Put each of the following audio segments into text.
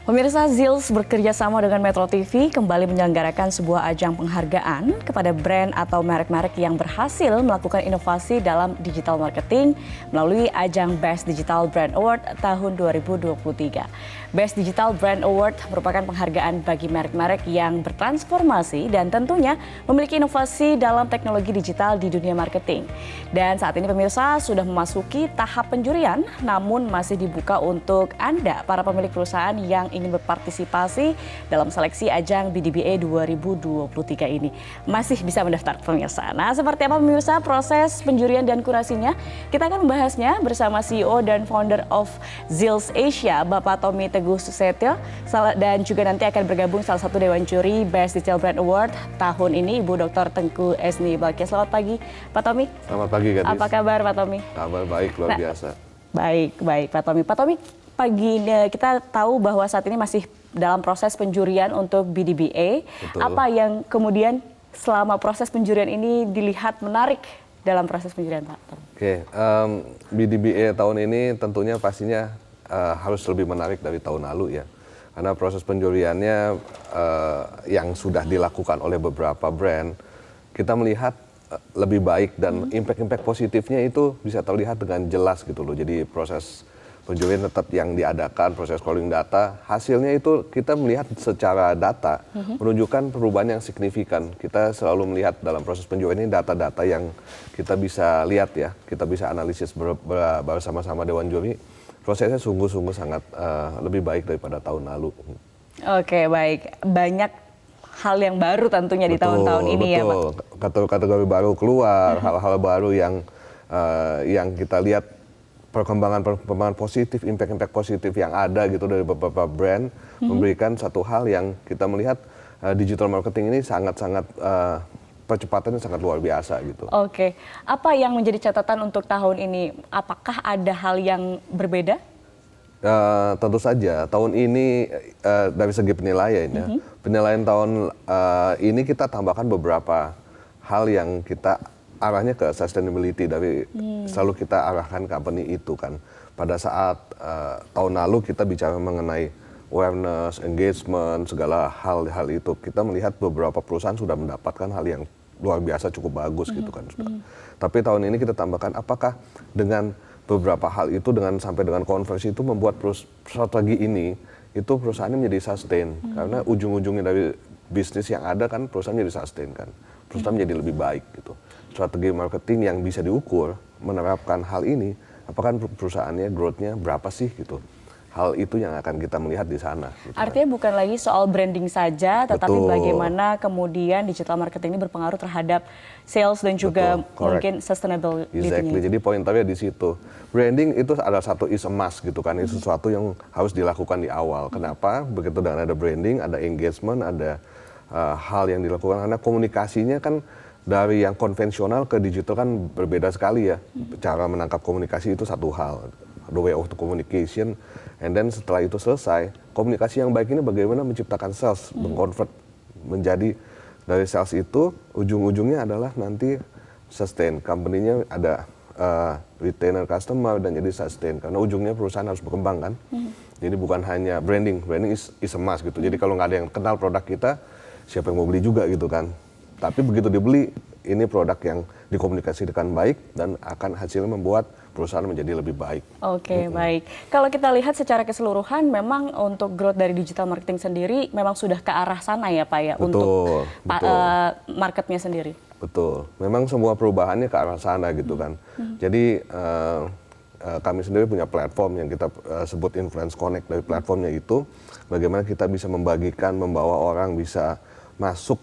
Pemirsa, Zills bekerja sama dengan Metro TV kembali menyelenggarakan sebuah ajang penghargaan kepada brand atau merek-merek yang berhasil melakukan inovasi dalam digital marketing melalui ajang Best Digital Brand Award tahun 2023. Best Digital Brand Award merupakan penghargaan bagi merek-merek yang bertransformasi dan tentunya memiliki inovasi dalam teknologi digital di dunia marketing. Dan saat ini pemirsa sudah memasuki tahap penjurian, namun masih dibuka untuk Anda, para pemilik perusahaan yang ingin berpartisipasi dalam seleksi ajang BDBA 2023 ini. Masih bisa mendaftar pemirsa. Nah, seperti apa pemirsa proses penjurian dan kurasinya? Kita akan membahasnya bersama CEO dan founder of Zills Asia, Bapak Tommy Teguh Susetyo, dan juga nanti akan bergabung salah satu dewan juri Best Digital Brand Award tahun ini, Ibu Dr. Tengku Esni Balkis. Selamat pagi, Pak Tommy. Selamat pagi, Gadis. Apa kabar, Pak Tommy? Kabar baik, luar biasa. Baik, Pak Tommy. Pak Tommy, pagi ini kita tahu bahwa saat ini masih dalam proses penjurian untuk BDBA. Betul. Apa yang kemudian selama proses penjurian ini dilihat menarik dalam proses penjurian, Pak Tommy? Oke, BDBA tahun ini tentunya pastinya harus lebih menarik dari tahun lalu ya. Karena proses penjuriannya yang sudah dilakukan oleh beberapa brand, kita melihat lebih baik dan impact positifnya itu bisa terlihat dengan jelas gitu loh. Jadi proses penjurian tetap yang diadakan, proses calling data, hasilnya itu kita melihat secara data menunjukkan perubahan yang signifikan. Kita selalu melihat dalam proses penjurian ini data-data yang kita bisa lihat ya, kita bisa analisis bersama-sama dewan juri. Prosesnya sungguh-sungguh sangat lebih baik daripada tahun lalu. Oke, baik. Banyak hal yang baru tentunya di tahun-tahun ini ya, Pak. Kategori baru keluar, hal-hal baru yang kita lihat perkembangan positif, impact positif yang ada gitu dari beberapa brand memberikan satu hal yang kita melihat digital marketing ini sangat-sangat percepatannya sangat luar biasa gitu. Oke, apa yang menjadi catatan untuk tahun ini? Apakah ada hal yang berbeda? Tentu saja tahun ini dari segi penilaian ya, penilaian tahun ini kita tambahkan beberapa hal yang kita arahnya ke sustainability dari selalu kita arahkan company itu kan. Pada saat tahun lalu kita bicara mengenai awareness, engagement, segala hal-hal itu kita melihat beberapa perusahaan sudah mendapatkan hal yang luar biasa cukup bagus gitu kan. Tapi tahun ini kita tambahkan apakah dengan beberapa hal itu sampai dengan konversi itu membuat strategi ini itu perusahaannya menjadi sustain karena ujung-ujungnya dari bisnis yang ada kan perusahaan menjadi sustain kan, perusahaan menjadi lebih baik gitu. Strategi marketing yang bisa diukur menerapkan hal ini, apakah perusahaannya growth-nya berapa sih gitu. Hal itu yang akan kita melihat di sana. Gitu. Artinya bukan lagi soal branding saja, tetapi bagaimana kemudian digital marketing ini berpengaruh terhadap sales dan juga mungkin sustainability. Exactly. Jadi poinnya di situ. Branding itu ada satu is a must gitu kan, itu sesuatu yang harus dilakukan di awal. Kenapa? Begitu dengan ada branding, ada engagement, ada hal yang dilakukan karena komunikasinya kan dari yang konvensional ke digital kan berbeda sekali ya. Cara menangkap komunikasi itu satu hal. The way of the communication, and then setelah itu selesai, komunikasi yang baik ini bagaimana menciptakan sales, mengkonvert menjadi dari sales itu ujung-ujungnya adalah nanti sustain, company-nya ada retainer customer dan jadi sustain karena ujungnya perusahaan harus berkembang kan. Jadi bukan hanya branding is a must gitu. Jadi kalau nggak ada yang kenal produk kita, siapa yang mau beli juga gitu kan. Tapi begitu dibeli, ini produk yang dikomunikasikan baik dan akan hasilnya membuat perusahaan menjadi lebih baik. Oke, baik. Kalau kita lihat secara keseluruhan memang untuk growth dari digital marketing sendiri memang sudah ke arah sana ya Pak ya, untuk marketnya sendiri. Betul, memang semua perubahannya ke arah sana gitu kan. Jadi kami sendiri punya platform yang kita sebut Influence Connect. Dari platformnya itu bagaimana kita bisa membagikan, membawa orang bisa masuk,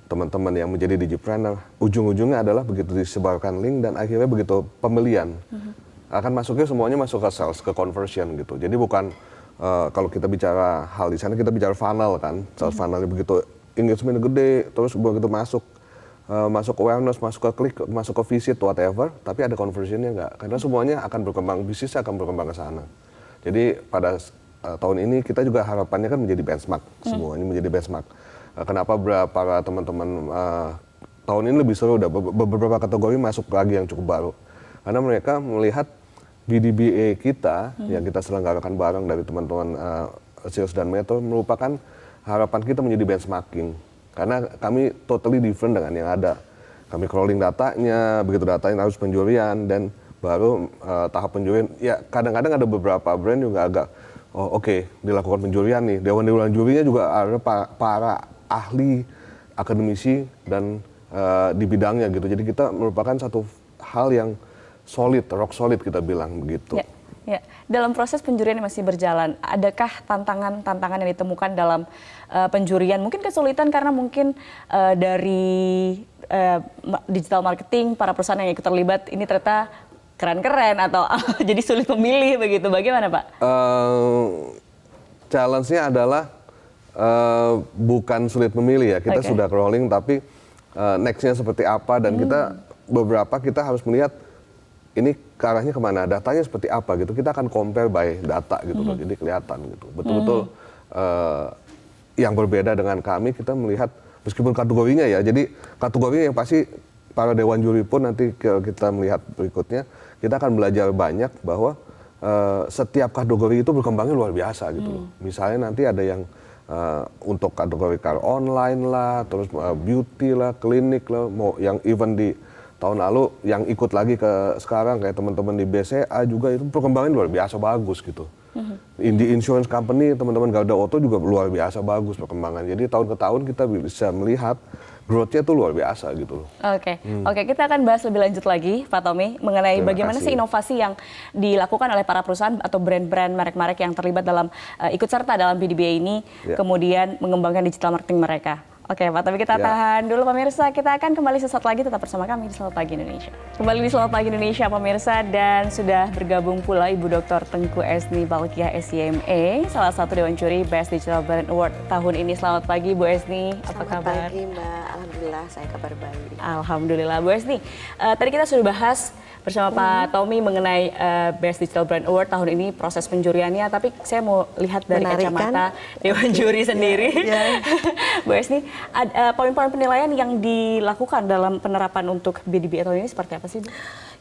teman-teman yang menjadi digipreneur, ujung-ujungnya adalah begitu disebarkan link dan akhirnya begitu pembelian akan masuknya semuanya masuk ke sales, ke conversion gitu. Jadi bukan kalau kita bicara hal di sana kita bicara funnel kan, sales funnelnya begitu engagement gede, terus begitu masuk awareness, masuk ke klik, masuk ke visit, whatever, tapi ada conversionnya nggak, karena semuanya akan berkembang, bisnisnya akan berkembang ke sana. Jadi pada tahun ini kita juga harapannya kan menjadi benchmark, semuanya menjadi benchmark. Kenapa para teman-teman tahun ini lebih seru, udah beberapa kategori masuk lagi yang cukup baru. Karena mereka melihat BDBA kita yang kita selenggarakan bareng dari teman-teman sales dan metode merupakan harapan kita menjadi benchmarking. Karena kami totally different dengan yang ada. Kami crawling datanya, begitu datanya harus penjurian, dan baru tahap penjurian. Ya kadang-kadang ada beberapa brand juga agak, dilakukan penjurian nih. Dewan-dewan jurinya juga ada para ahli, akademisi, dan di bidangnya gitu. Jadi kita merupakan satu hal yang solid, rock solid kita bilang begitu. Ya, dalam proses penjurian yang masih berjalan, adakah tantangan yang ditemukan dalam penjurian? Mungkin kesulitan karena mungkin dari digital marketing, para perusahaan yang ikut terlibat ini ternyata keren-keren atau jadi sulit memilih begitu. Bagaimana Pak? Challenge-nya adalah bukan sulit memilih ya. Kita sudah crawling tapi next-nya seperti apa, dan kita harus melihat ini ke arahnya kemana, datanya seperti apa gitu. Kita akan compare by data gitu loh, jadi kelihatan gitu. Betul-betul yang berbeda dengan kami, kita melihat meskipun kategorinya ya, jadi kategorinya yang pasti para dewan juri pun nanti kita melihat berikutnya, kita akan belajar banyak bahwa setiap kategori itu berkembangnya luar biasa gitu loh. Misalnya nanti ada yang untuk kategori car online lah, terus beauty lah, klinik lah, mau yang even di tahun lalu yang ikut lagi ke sekarang kayak teman-teman di BCA juga itu perkembangan luar biasa bagus gitu. Di insurance company teman-teman Garuda Auto juga luar biasa bagus perkembangan. Jadi tahun ke tahun kita bisa melihat growth-nya tuh luar biasa gitu loh. Oke, kita akan bahas lebih lanjut lagi Pak Tommy mengenai bagaimana sih inovasi yang dilakukan oleh para perusahaan atau brand-brand merek-merek yang terlibat dalam ikut serta dalam BDBA ini, kemudian mengembangkan digital marketing mereka. Oke Pak, tapi kita tahan dulu pemirsa, kita akan kembali sesaat lagi, tetap bersama kami di Selamat Pagi Indonesia. Kembali di Selamat Pagi Indonesia pemirsa, dan sudah bergabung pula Ibu Dr. Tengku Esni Balkiah SCMA, salah satu Dewan Juri Best Digital Brand Award tahun ini. Selamat pagi Bu Esni, apa kabar? Selamat pagi Mbak, Alhamdulillah saya kabar baik. Alhamdulillah Bu Esni, tadi kita sudah bahas bersama Pak Tommy mengenai Best Digital Brand Award tahun ini, proses penjuriannya, tapi saya mau lihat dari kacamata Dewan Juri sendiri. Bu Esni, poin-poin penilaian yang dilakukan dalam penerapan untuk BDBA tahun ini seperti apa sih Bu?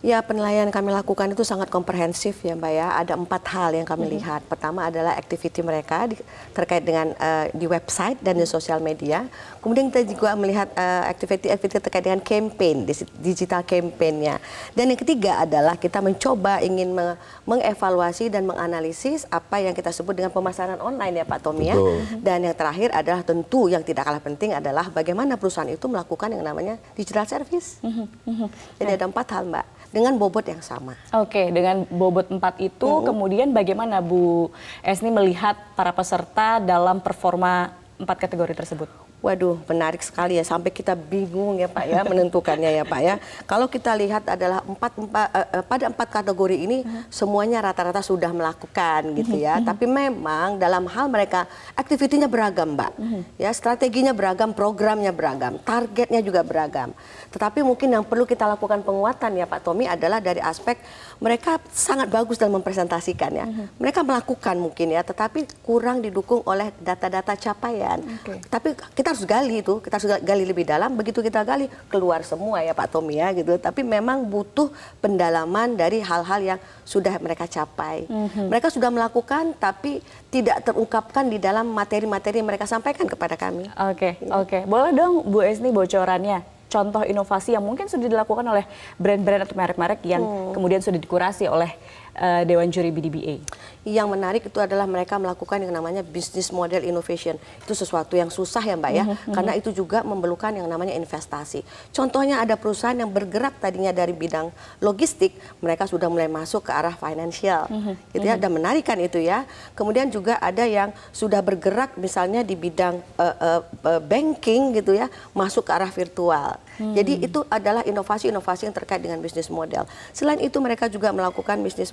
Ya, penilaian kami lakukan itu sangat komprehensif ya Mbak ya. Ada 4 hal yang kami lihat. Pertama adalah activity mereka terkait dengan di website dan di sosial media. Kemudian kita juga melihat activity terkait dengan campaign, digital campaign-nya. Dan yang ketiga adalah kita mencoba ingin mengevaluasi dan menganalisis apa yang kita sebut dengan pemasaran online ya Pak Tommy ya. Dan yang terakhir adalah tentu yang tidak kalah penting adalah bagaimana perusahaan itu melakukan yang namanya digital service. Jadi ada 4 hal Mbak, dengan bobot yang sama. Oke, dengan bobot 4 itu, kemudian bagaimana Bu Esni melihat para peserta dalam performa 4 kategori tersebut? Waduh, menarik sekali ya, sampai kita bingung ya Pak ya menentukannya ya Pak ya. Kalau kita lihat adalah pada 4 kategori ini semuanya rata-rata sudah melakukan gitu ya. Tapi memang dalam hal mereka aktivitinya beragam Mbak. Ya, strateginya beragam, programnya beragam, targetnya juga beragam. Tetapi mungkin yang perlu kita lakukan penguatan ya Pak Tommy adalah dari aspek mereka sangat bagus dalam mempresentasikan ya. Mereka melakukan mungkin ya, tetapi kurang didukung oleh data-data capaian. Tapi kita harus gali itu, kita harus gali lebih dalam. Begitu kita gali, keluar semua ya Pak Tommy ya gitu. Tapi memang butuh pendalaman dari hal-hal yang sudah mereka capai. Mereka sudah melakukan, tapi tidak terungkapkan di dalam materi-materi yang mereka sampaikan kepada kami. Oke. Boleh dong Bu Esni bocorannya? Contoh inovasi yang mungkin sudah dilakukan oleh brand-brand atau merek-merek yang kemudian sudah dikurasi oleh Dewan Juri BDBA. Yang menarik itu adalah mereka melakukan yang namanya business model innovation. Itu sesuatu yang susah ya Mbak ya, karena itu juga memerlukan yang namanya investasi. Contohnya ada perusahaan yang bergerak tadinya dari bidang logistik, mereka sudah mulai masuk ke arah financial, gitu ya. Dan menarik kan itu ya. Kemudian juga ada yang sudah bergerak misalnya di bidang banking gitu ya, masuk ke arah virtual. Jadi itu adalah inovasi-inovasi yang terkait dengan business model. Selain itu mereka juga melakukan business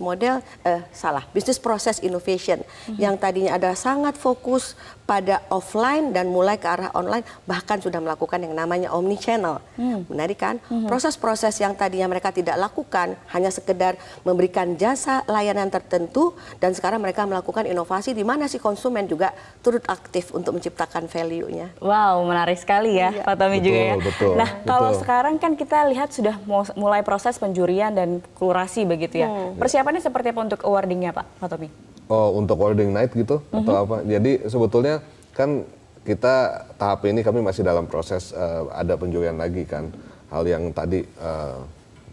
business process innovation yang tadinya ada sangat fokus pada offline dan mulai ke arah online, bahkan sudah melakukan yang namanya omni channel. Menarik kan? Proses-proses yang tadinya mereka tidak lakukan, hanya sekedar memberikan jasa layanan tertentu, dan sekarang mereka melakukan inovasi di mana si konsumen juga turut aktif untuk menciptakan value-nya. Wow, menarik sekali ya Pak Tommy juga ya. Nah, kalau sekarang kan kita lihat sudah mulai proses penjurian dan kurasi begitu ya. Persiapannya seperti apa untuk awardingnya Pak Tommy? Oh, untuk awarding night gitu atau apa? Jadi sebetulnya kan kita tahap ini kami masih dalam proses ada penjurian lagi kan. Hal yang tadi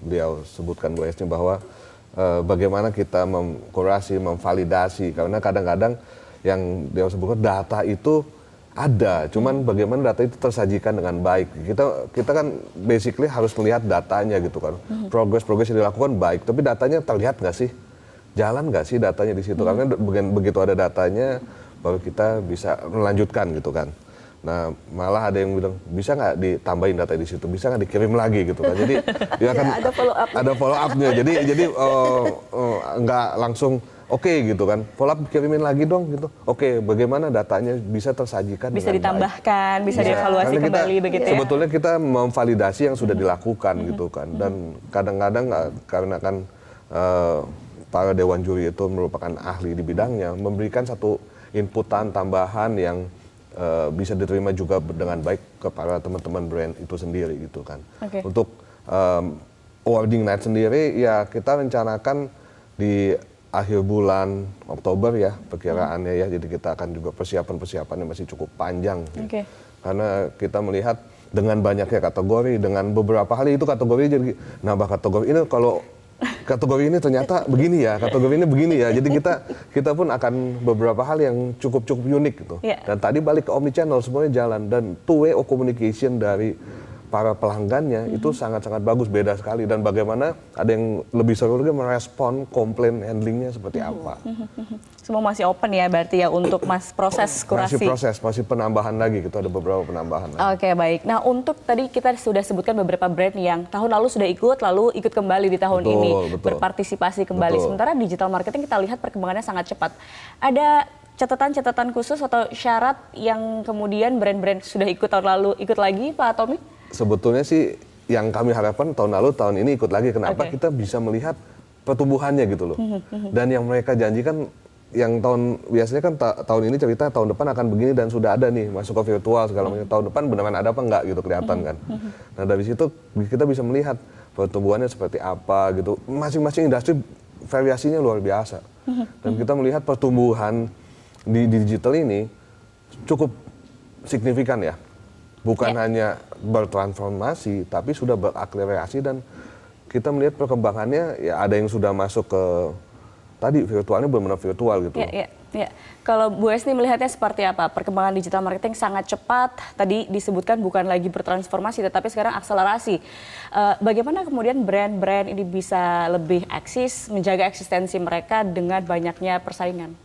beliau sebutkan Bu Esni bahwa bagaimana kita mengkurasi, memvalidasi, karena kadang-kadang yang dia sebutkan data itu ada, cuman bagaimana data itu tersajikan dengan baik. Kita kan basically harus melihat datanya gitu kan. Progres yang dilakukan baik, tapi datanya terlihat nggak sih? Jalan nggak sih datanya di situ? Karena begitu ada datanya, baru kita bisa melanjutkan gitu kan. Nah, malah ada yang bilang bisa nggak ditambahin data di situ, bisa nggak dikirim lagi gitu kan. Jadi ya kan ada follow up-nya. Jadi nggak langsung oke gitu kan, follow up kirimin lagi dong gitu. Oke, bagaimana datanya bisa tersajikan Bisa dengan ditambahkan, baik. bisa dievaluasi Karena kembali begitu ya. Sebetulnya kita memvalidasi yang sudah dilakukan gitu kan. Dan kadang-kadang karena kan para dewan juri itu merupakan ahli di bidangnya, memberikan satu inputan tambahan yang bisa diterima juga dengan baik kepada teman-teman brand itu sendiri gitu kan. Okay. Untuk awarding night sendiri ya kita rencanakan di akhir bulan Oktober ya perkiraannya ya. Jadi kita akan juga persiapannya masih cukup panjang. Okay. Karena kita melihat dengan banyaknya kategori, dengan beberapa hal itu kategori jadi nambah kategori ini kalau kategori ini ternyata begini ya, kategori ini begini ya. Jadi kita pun akan beberapa hal yang cukup unik gitu. Yeah. Dan tadi balik ke omnichannel semuanya jalan dan two way communication dari para pelanggannya itu sangat-sangat bagus, beda sekali. Dan bagaimana ada yang lebih seru lagi merespon komplain handlingnya seperti apa. Semua masih open ya berarti ya untuk proses kurasi. Masih penambahan lagi gitu, ada beberapa penambahan lagi. Oke, baik. Nah, untuk tadi kita sudah sebutkan beberapa brand yang tahun lalu sudah ikut, lalu ikut kembali di tahun ini, berpartisipasi kembali. Sementara digital marketing kita lihat perkembangannya sangat cepat. Ada catatan-catatan khusus atau syarat yang kemudian brand-brand sudah ikut tahun lalu ikut lagi, Pak Tommy? Sebetulnya sih yang kami harapkan tahun lalu, tahun ini ikut lagi. Kenapa? Okay. Kita bisa melihat pertumbuhannya gitu loh. Dan yang mereka janjikan, yang biasanya kan tahun ini cerita tahun depan akan begini dan sudah ada nih masuk ke virtual segala macam. Tahun depan beneran ada apa enggak gitu kelihatan kan. Nah dari situ kita bisa melihat pertumbuhannya seperti apa gitu. Masing-masing industri variasinya luar biasa. Dan kita melihat pertumbuhan di digital ini cukup signifikan ya. Bukan hanya bertransformasi, tapi sudah berakselerasi dan kita melihat perkembangannya ya ada yang sudah masuk ke tadi virtualnya benar-benar virtual gitu. Ya. Kalau Bu Esni melihatnya seperti apa? Perkembangan digital marketing sangat cepat. Tadi disebutkan bukan lagi bertransformasi, tetapi sekarang akselerasi. Bagaimana kemudian brand-brand ini bisa lebih eksis, menjaga eksistensi mereka dengan banyaknya persaingan?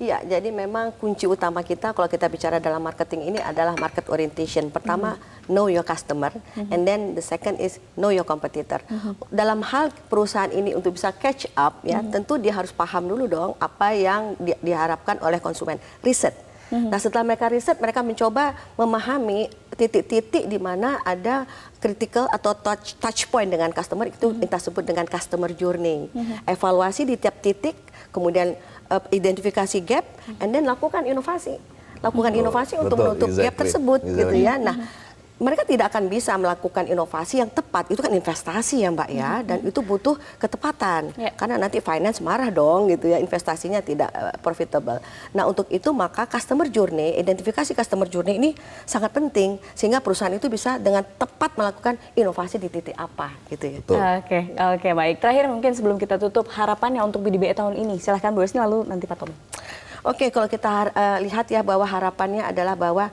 Iya, jadi memang kunci utama kita kalau kita bicara dalam marketing ini adalah market orientation. Pertama, know your customer, and then the second is know your competitor. Dalam hal perusahaan ini untuk bisa catch up, ya, tentu dia harus paham dulu dong apa yang diharapkan oleh konsumen. Riset. Nah, setelah mereka riset, mereka mencoba memahami titik-titik di mana ada critical atau touch point dengan customer, itu kita sebut dengan customer journey. Evaluasi di tiap titik, kemudian identifikasi gap, and then lakukan inovasi. Lakukan inovasi untuk menutup gap tersebut, gitu ya. Nah, mereka tidak akan bisa melakukan inovasi yang tepat. Itu kan investasi ya Mbak ya, dan itu butuh ketepatan. Karena nanti finance marah dong gitu ya, investasinya tidak profitable. Nah untuk itu maka customer journey, identifikasi customer journey ini sangat penting. Sehingga perusahaan itu bisa dengan tepat melakukan inovasi di titik apa gitu ya. Oke, baik. Terakhir mungkin sebelum kita tutup, harapannya untuk BDBE tahun ini. Silahkan Bu Esni, lalu nanti Pak Tommy. Oke, kalau kita lihat ya bahwa harapannya adalah bahwa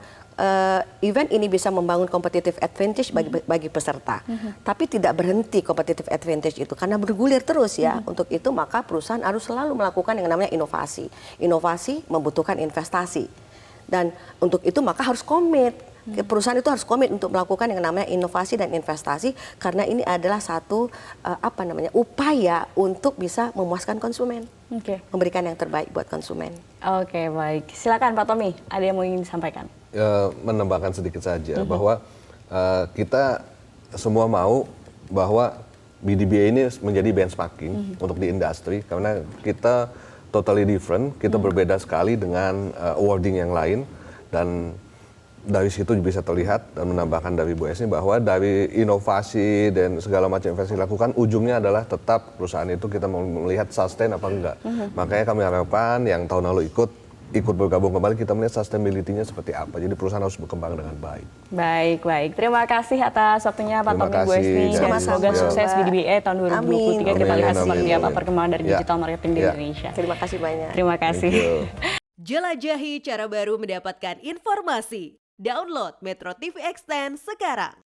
event ini bisa membangun competitive advantage bagi peserta. Tapi tidak berhenti competitive advantage itu karena bergulir terus ya. Untuk itu maka perusahaan harus selalu melakukan yang namanya inovasi. Inovasi membutuhkan investasi. Dan untuk itu maka harus komit. Perusahaan itu harus komit untuk melakukan yang namanya inovasi dan investasi karena ini adalah satu upaya untuk bisa memuaskan konsumen. Memberikan yang terbaik buat konsumen. Oke, baik. Silakan Pak Tommy, ada yang mau ingin disampaikan? Menambahkan sedikit saja bahwa kita semua mau bahwa BDBE ini menjadi benchmarking untuk di industri karena kita totally different, kita berbeda sekali dengan awarding yang lain dan dari situ bisa terlihat dan menambahkan dari Bu Esni bahwa dari inovasi dan segala macam investasi dilakukan, ujungnya adalah tetap perusahaan itu kita mau melihat sustain apa enggak. Makanya kami harapkan yang tahun lalu ikut bergabung kembali, kita melihat sustainability-nya seperti apa. Jadi perusahaan harus berkembang dengan baik. Baik. Terima kasih atas waktunya Pak Terima Tommy, Bu Esni, kasih. dan semoga Sama-sama, sukses Mbak. BDBA tahun 2023. Kita Amin, lihat amin, seperti apa amin. perkembangan dari Ya. digital marketing di Ya. Indonesia. Terima kasih banyak. Terima Thank kasih. you. Jelajahi cara baru mendapatkan informasi. Download Metro TV Extend sekarang.